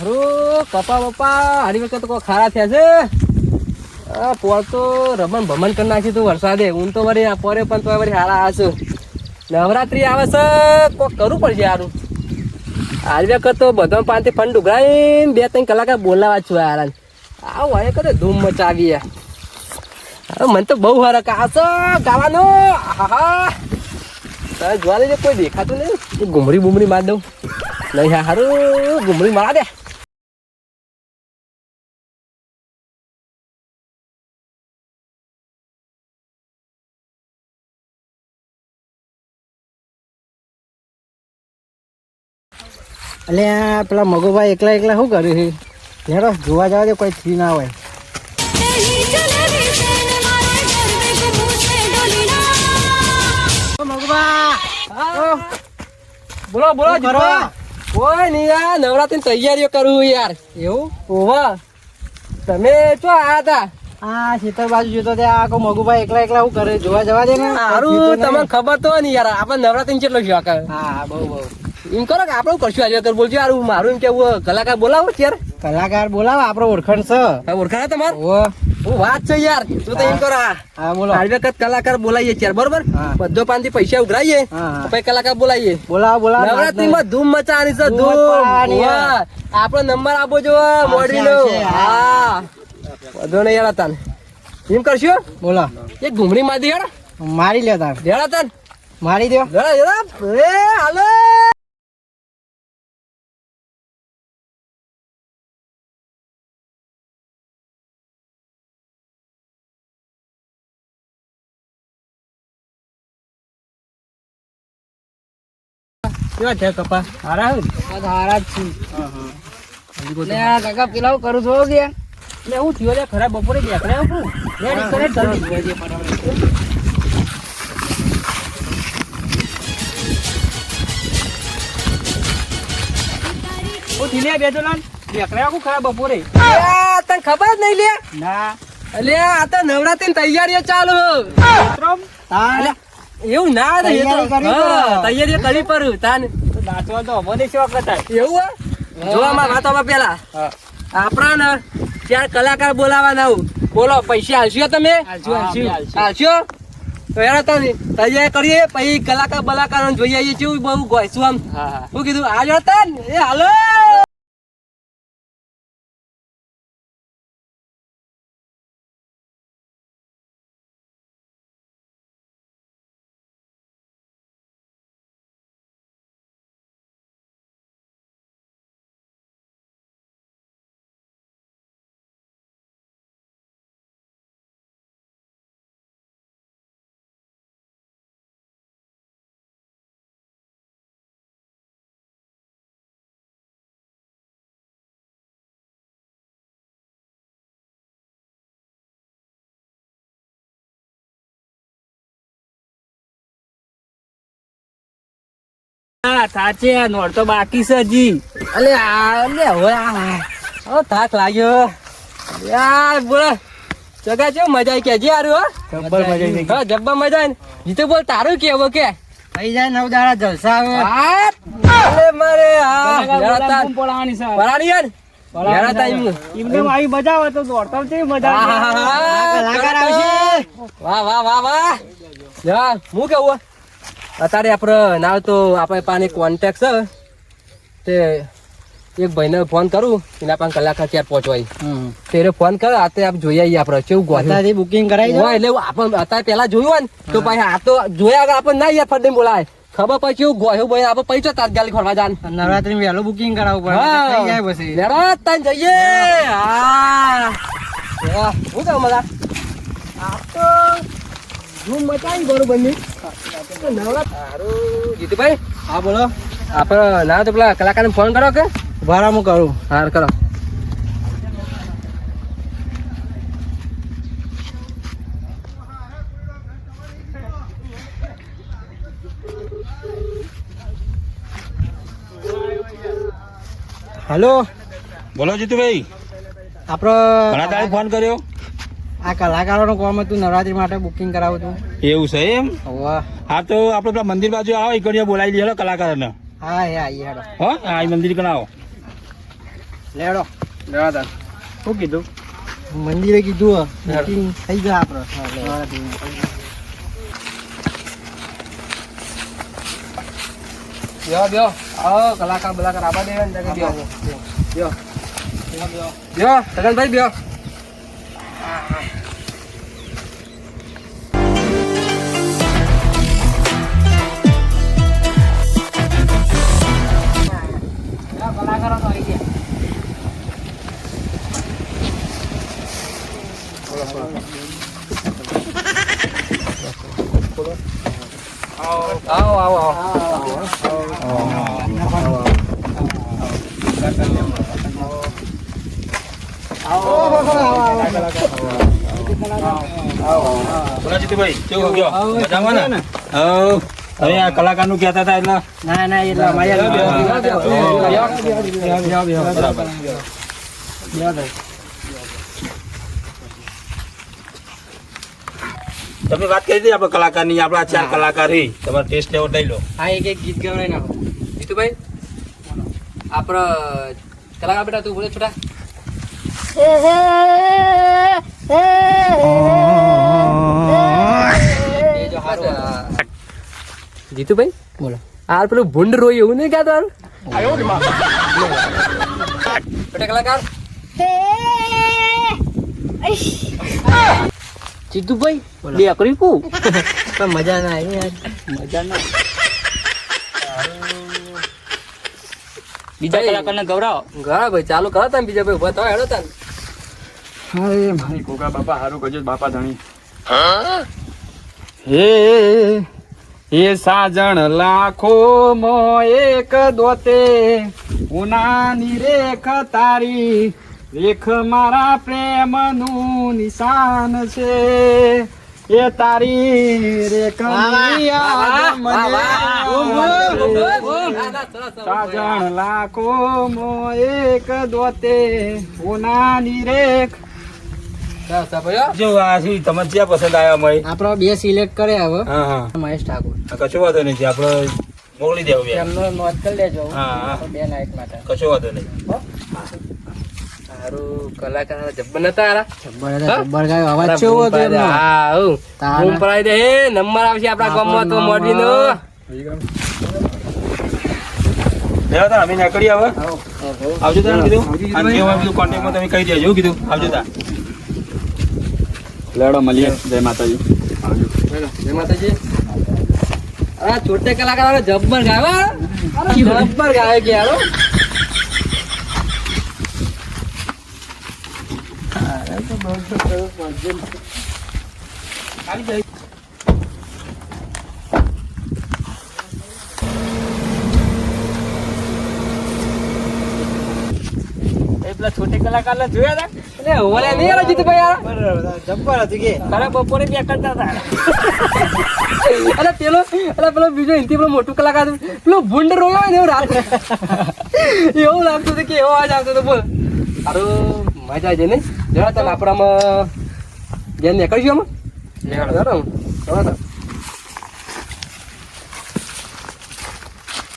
હારું કપા બપા હારી વખત તો કોઈ ખારા થયા છે. પોર તો રમણ ભમણ કરી નાખ્યું તું વરસાદે. ઊન તો વળી પોરે પણ તો વળી હારા આવશે. નવરાત્રી આવે છે, કોઈ કરવું પડશે હારું. હારી વખત તો બધા પાંચથી ફંડ ઉઘરાઈને 2-3 કલાક બોલાવા છું યાર. આવું હોય કરે ધૂમ મચાવી યાર. હવે મને તો બહુ હરક આવશે ગાવાનો. હા તારે જોવા લેજે કોઈ દેખાતું નહીં. એ ઘૂમરી બુમરી માર દઉં નહીં. હારું ઘૂમરી મારા દે. એટલે પેલા મગુભાઈ એકલા એકલા શું કર્યું છે? હેડો જોવા જવા દે, કોઈ ફ્રી ના હોય. બોલો બોલો કોઈ નહીં યાર, નવરાત્રી તૈયારીઓ કરું યાર. એવું? ઓવા તમે ચો આયા હતા? આ ખેતર બાજુ જોતો ત્યાં કોઈ મગુભાઈ એકલા એકલા શું કરે? જોવા જવા દે ને. સારું તમને ખબર તો નહીં યાર, આપણે નવરાત્રી કેટલો શોખ. હા બહુ બહુ. એમ કરો કે આપણે કરશું આજે કર બોલજો યાર. મારું એમ કેવું કલાકાર બોલાવો યાર. કલાકાર બોલાવો, આપણો ઓળખાણ છે. ઓળખાણ તમારે? ઓ હું વાત છે યાર. તું તો એમ કરો. હા બોલો. આ વખત કલાકાર બોલાવીએ યાર, બરોબર? હા. બધો પાંચથી પૈસા ઉઘરાઈએ, હા. પછી કલાકાર બોલાવીએ. બોલાવો બોલાવો. નવરાત્રીમાં ધૂમ મચાવાની છે, ધૂમ મચાવવાની ધૂમ. યાર. આપણો નંબર આપો જો મોડવીનો. હા બધો નહીં યાર. તાને એમ કરશું, બોલો. એક ઘૂમરી મારી યાર. મારી લે તાર. દેડા તાન મારી દો. એ હાલો. કેવા છે કપા? હારા હારા જ છું. લે આ કાકા પેલા કરું છો કે એટલે હું થયો લે ખરાબ બપોરે દેખડે આપણું રેડી કરે જલ્દી. ઓ થીલે બેજો લાન દેખડે આખું ખરાબ બપોરે. તને ખબર જ નહીં લે. ના અલે આ તો નવરાત્રી તૈયારીઓ ચાલુ. હા એવું ના તૈયારી કરવી પડે. તૈયારીઓ કરી પડું તાન. નાચવા તો મને શોખ હતા. એવું જોવામાં વાતોમાં પેલા આપણા ને ચાર કલાકાર બોલાવાના. બોલો પૈસા હાલશો તમે? હાલશો તો યાર તૈયારી કરીએ, પછી કલાકાર બલાકાર જોઈ આવીએ. કેવું બહુ ગોઈશું આમ. શું કીધું આજ હતા ને? એ હાલો. સાચે નોર તો બાકી છે હજી. અલે હવે થાક લાગ્યો યાર. બોલો જગા છે મજા આવી કે જી હારું? જબ્બર મજા આવી. હા જબ્બર મજા આવી. જીતે બોલ તારું કેવું કે થઈ જાય 9 દાડા જલસા આવે. અલે મારે પડાવાની છે પરાણી યાર. યાર તા એમને આવી મજા આવે તો દોડતા છે મજા કલાકાર આવશે. વાહ વાહ વાહ વાહ. જા હું કેવું અત્યારે આપણે ના તો આપણે પાણી કોન્ટેક્ટ છે તે એક ભાઈને ફોન કરું, એના પાસે કલાકાર ક્યાં પહોંચવાય. તેરે ફોન કરો આતે આપ જોઈ આવીએ. આપણે કેવું ગોઠવી બુકિંગ કરાવી દો. એટલે આપણે અત્યારે પેલા જોયું હોય ને તો પછી આ તો જોયા આગળ આપણે ના યાર ફરડે બોલાય. ખબર પછી કેવું ગોહ્યું ભાઈ આપણે પૈસા તાત્કાલિક ફરવા જાન. નવરાત્રી વહેલું બુકિંગ કરાવવું પડે. થઈ જાય પછી નવરાત્રી જઈએ. હા હું કહું મજા આ તો ધૂમ મચાવી બરોબર ની નવરાત્રી. જીતુભાઈ હા બોલો. આપણે ના તો પેલા કલાકારને ફોન કરો કે ભાડા હું કરું. હાર કરો. હેલો બોલો જીતુભાઈ, આપણો ઘણા તારે ફોન કર્યો? આ કલાકારોનું કામ હતું, નવરાત્રી માટે બુકિંગ કરાવું હતું. એવું છે એમ? વાહ. હા તો આપણે પેલા મંદિર બાજુ આવો, એક બોલાવી લઈએ કલાકારને. હા એ આવીએ હેડો. હો આ મંદિર કણ આવો. લેડો લેવા તા શું કીધું મંદિરે કીધું meeting થઈ જાય આપણે બ્યો બ્યો આવો કલાકાર બલાકાર આવા દે ને બ્યો બ્યો બ્યો સગનભાઈ બ્યો કલાકારો તો આવી ગયા આવો આવો આવો બોલો જીતુભાઈ કેવું ગયો મજામાં ને હવ હવે આ કલાકારનું કહેતા હતા એટલે ના ના એટલે બરાબર તમે વાત કરી હતી આપણે કલાકારની આપણા 4 કલાકાર હી તમારે ટેસ્ટ લેવો લઈ લો હા એક એક ગીત ગવડાવી નાખો જીતુભાઈ આપણો કલાકાર બેટા તું બોલે છોટા એ જો હારો જીતુભાઈ બોલો આ પેલું ભૂંડ રોય એવું નહીં ગાતો બેટા કલાકાર જીતુભાઈ બે અકરી કુ પણ મજા ના આવી યાર મજા ના બીજા કલાકારને ગવડાવો ગવડાવો ભાઈ ચાલુ કરો તમે બીજા ભાઈ ઉભા થવા હેડો તમે હાય મારી કોકા બાપા હારું કરજો બાપા ધણી હે હે સાજણ લાખો મો એક દોતે ઉનાની રેખ તારી રેખ મારા પ્રેમનું નિશાન છે એ તારી રેખની યાદ મને સાજણ લાખો મો એક દોતે ઉનાની રેખ જો આ છે તમને જ્યાં પસંદ આવ્યા મળી આપણો બે સિલેક્ટ કરે હવે હા હા મહેશ ઠાકોર કશો વાંધો નહીં આપણે મોકલી દેવું બે એમનો નોંધ કરી લેજો હા, હા. બે નાઈટ માટે કશો વાંધો નહીં સારું કલાકાર જબ્બર નતા હારા જબ્બર ગાયો અવાજ કેવો હતો એમનો હા હું તારા. બૂમ પડાવી દે હે નંબર આવશે આપણા ગામમાં તો મોડવી નો લેવા તા અમે નીકળી આવે આવજો તા કીધું અને જે હોય બધું કોન્ટેક્ટમાં તમે કહી દેજો કીધું આવજો તા લેડો મળીએ જય માતાજી જય માતાજી આ છોટે કલાકાર જબ્બર ગાવા જબ્બર ગાય કે યારો પેલા છોટે કલાકાર જોયા હતા એટલે ઓલે નહીં યાર જીતુભાઈ યાર જબ્બર હતું કે ખરા બપોરે બે કરતા હતા પેલો બીજો હિન્દી પેલો મોટું કલાકાર હતું. પેલો ભૂંડ રોયો હોય ને એવું રાત એવું લાગતું હતું કે એવો અવાજ આવતો હતો બોલ સારું મજા છે ને જરા તને આપણામાં જેમ નીકળીશું આમાં